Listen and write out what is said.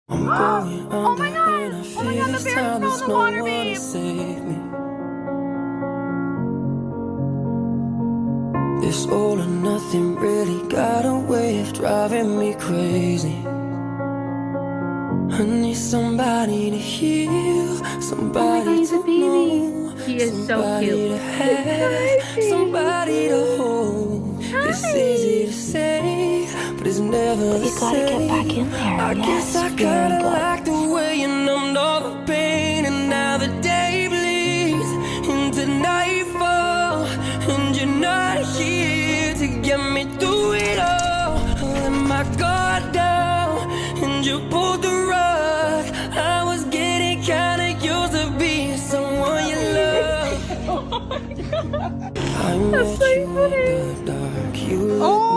I'm going Oh my under god! and I Oh my feel god, the this bear time fell in there's the no water, one to babe! save me. This all or nothing really got a way of driving me crazy. I need somebody to heal, Oh my god, somebody he's a to baby. know, He is so somebody cute. to Hi, have, somebody to baby. hold. It's easy Hi. to say, but it's never But the you gotta get back same. in there. I guess Yes, I very kinda good. like the way you numbed all the pain, and now the day bleeds into nightfall, and you're not here to get me through it all. I let my guard down, and you pulled the rug. I was getting kinda used to being someone you love. Oh my god. I That's met so you in funny. the dark. You looked